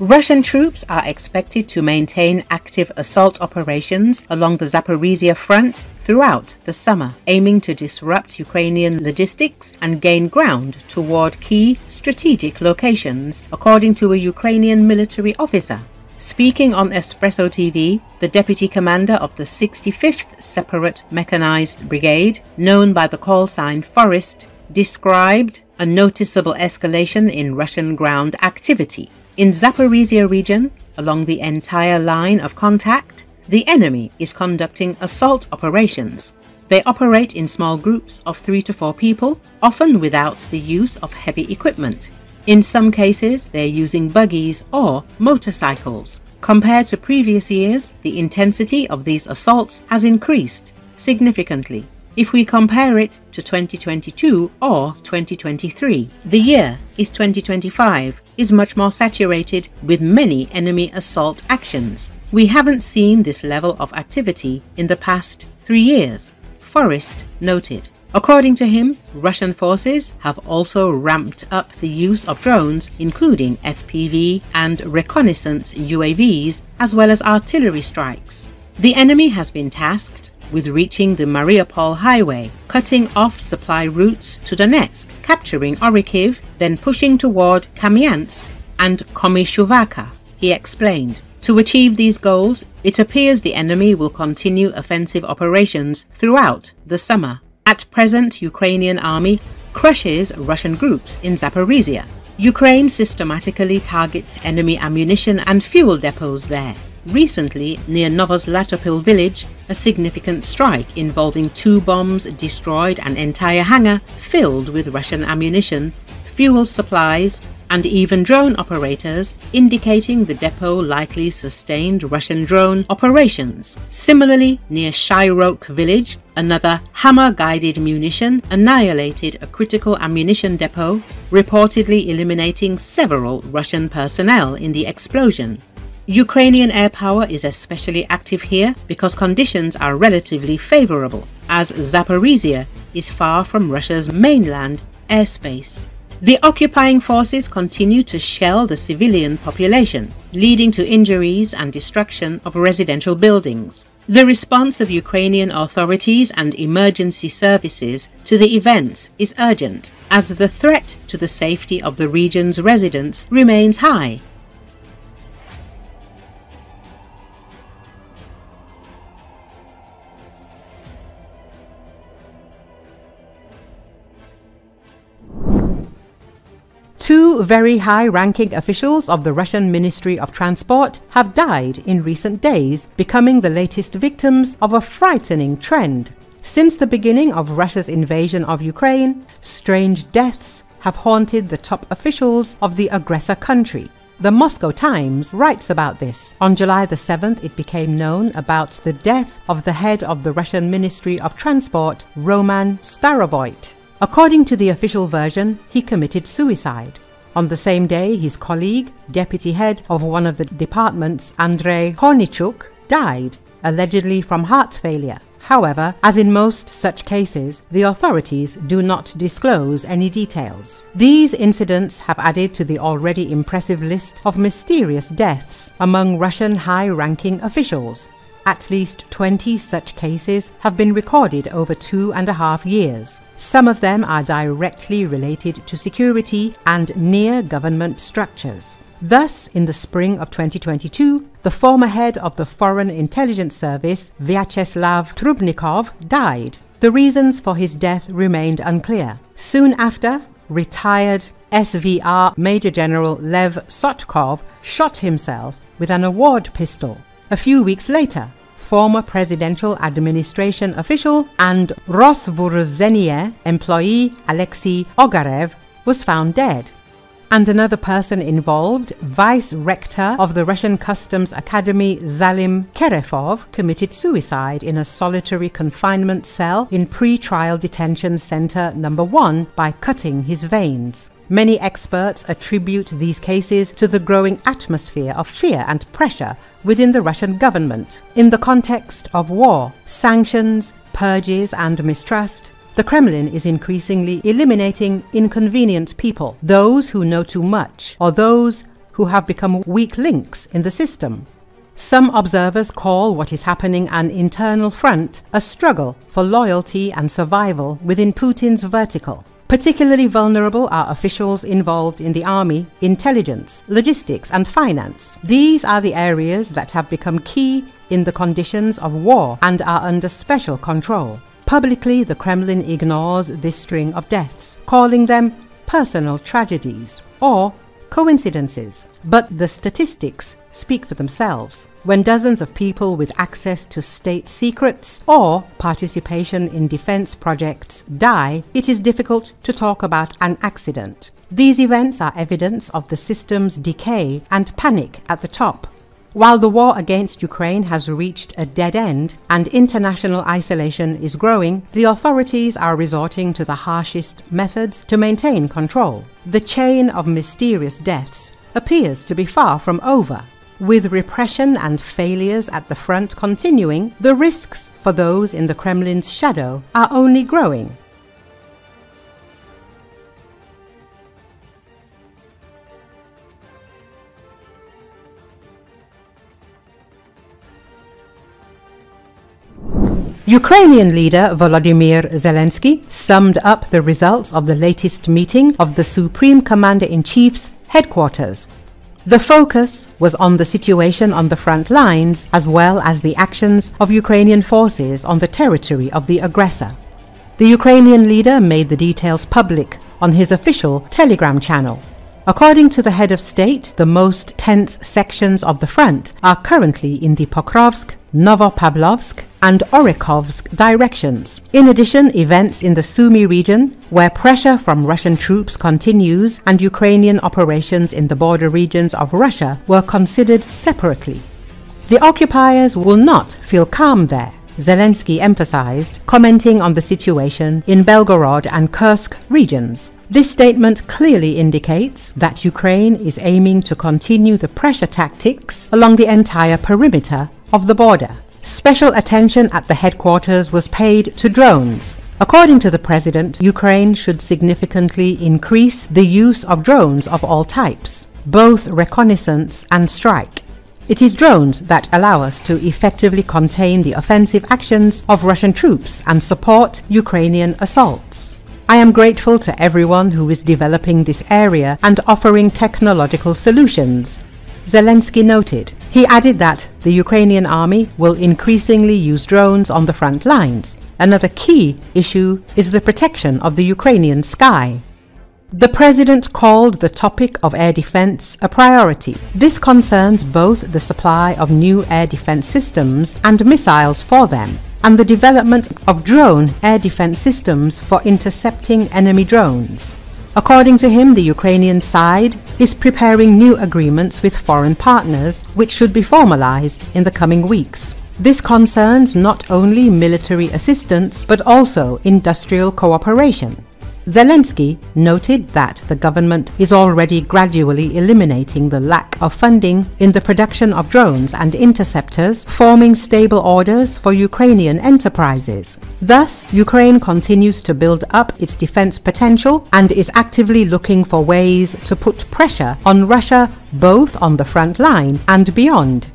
Russian troops are expected to maintain active assault operations along the Zaporizhzhia front throughout the summer, aiming to disrupt Ukrainian logistics and gain ground toward key strategic locations, according to a Ukrainian military officer. Speaking on Espreso TV, the deputy commander of the 65th Separate Mechanized Brigade, known by the callsign Forest, described a noticeable escalation in Russian ground activity. In Zaporizhzhia region, along the entire line of contact, the enemy is conducting assault operations. They operate in small groups of 3 to 4 people, often without the use of heavy equipment. In some cases, they're using buggies or motorcycles. Compared to previous years, the intensity of these assaults has increased significantly. If we compare it to 2022 or 2023, the year is 2025, is much more saturated with many enemy assault actions. We haven't seen this level of activity in the past 3 years, Forrest noted. According to him, Russian forces have also ramped up the use of drones, including FPV and reconnaissance UAVs, as well as artillery strikes. The enemy has been tasked with reaching the Mariupol highway, cutting off supply routes to Donetsk, capturing Kharkiv, then pushing toward Kamyansk and Komishuvaka, he explained. To achieve these goals, it appears the enemy will continue offensive operations throughout the summer. At present, Ukrainian army crushes Russian groups in Zaporizhzhia. Ukraine systematically targets enemy ammunition and fuel depots there. Recently, near Novoslatopil village, a significant strike involving 2 bombs destroyed an entire hangar filled with Russian ammunition, fuel supplies, and even drone operators, indicating the depot likely sustained Russian drone operations. Similarly, near Shyrok village, another hammer-guided munition annihilated a critical ammunition depot, reportedly eliminating several Russian personnel in the explosion. Ukrainian air power is especially active here because conditions are relatively favorable, as Zaporizhzhia is far from Russia's mainland airspace. The occupying forces continue to shell the civilian population, leading to injuries and destruction of residential buildings. The response of Ukrainian authorities and emergency services to the events is urgent, as the threat to the safety of the region's residents remains high. Two very high-ranking officials of the Russian Ministry of Transport have died in recent days, becoming the latest victims of a frightening trend. Since the beginning of Russia's invasion of Ukraine, strange deaths have haunted the top officials of the aggressor country. The Moscow Times writes about this. On July the 7th, it became known about the death of the head of the Russian Ministry of Transport, Roman Starovoyt. According to the official version, he committed suicide. On the same day, his colleague, deputy head of one of the departments, Andrei Kornichuk, died, allegedly from heart failure. However, as in most such cases, the authorities do not disclose any details. These incidents have added to the already impressive list of mysterious deaths among Russian high-ranking officials. At least 20 such cases have been recorded over 2.5 years. Some of them are directly related to security and near government structures. Thus, in the spring of 2022, the former head of the Foreign Intelligence Service, Vyacheslav Trubnikov, died. The reasons for his death remained unclear. Soon after, retired SVR Major General Lev Sotkov shot himself with an award pistol. A few weeks later, former presidential administration official and Rosvurzhenia employee Alexei Ogarev was found dead. And another person involved, vice-rector of the Russian Customs Academy Zalim Kerefov, committed suicide in a solitary confinement cell in pre-trial detention center number 1 by cutting his veins. Many experts attribute these cases to the growing atmosphere of fear and pressure within the Russian government. In the context of war, sanctions, purges and mistrust, the Kremlin is increasingly eliminating inconvenient people, those who know too much, or those who have become weak links in the system. Some observers call what is happening an internal front, a struggle for loyalty and survival within Putin's vertical. Particularly vulnerable are officials involved in the army, intelligence, logistics and finance. These are the areas that have become key in the conditions of war and are under special control. Publicly, the Kremlin ignores this string of deaths, calling them personal tragedies or coincidences. But the statistics speak for themselves. When dozens of people with access to state secrets or participation in defense projects die, it is difficult to talk about an accident. These events are evidence of the system's decay and panic at the top. While the war against Ukraine has reached a dead end and international isolation is growing, the authorities are resorting to the harshest methods to maintain control. The chain of mysterious deaths appears to be far from over. With repression and failures at the front continuing, the risks for those in the Kremlin's shadow are only growing. Ukrainian leader Volodymyr Zelenski summed up the results of the latest meeting of the Supreme Commander-in-Chief's headquarters. The focus was on the situation on the front lines as well as the actions of Ukrainian forces on the territory of the aggressor. The Ukrainian leader made the details public on his official Telegram channel. According to the head of state, the most tense sections of the front are currently in the Pokrovsk, Novopavlovsk and Orekhovsk directions. In addition, events in the Sumy region, where pressure from Russian troops continues, and Ukrainian operations in the border regions of Russia were considered separately. The occupiers will not feel calm there, Zelensky emphasized, commenting on the situation in Belgorod and Kursk regions. This statement clearly indicates that Ukraine is aiming to continue the pressure tactics along the entire perimeter of the border. Special attention at the headquarters was paid to drones. According to the president, Ukraine should significantly increase the use of drones of all types, both reconnaissance and strike. It is drones that allow us to effectively contain the offensive actions of Russian troops and support Ukrainian assaults. I am grateful to everyone who is developing this area and offering technological solutions, Zelensky noted. He added that the Ukrainian army will increasingly use drones on the front lines. Another key issue is the protection of the Ukrainian sky. The president called the topic of air defense a priority. This concerns both the supply of new air defense systems and missiles for them, and the development of drone air defense systems for intercepting enemy drones. According to him, the Ukrainian side is preparing new agreements with foreign partners, which should be formalized in the coming weeks. This concerns not only military assistance, but also industrial cooperation. Zelensky noted that the government is already gradually eliminating the lack of funding in the production of drones and interceptors, forming stable orders for Ukrainian enterprises. Thus, Ukraine continues to build up its defense potential and is actively looking for ways to put pressure on Russia both on the front line and beyond.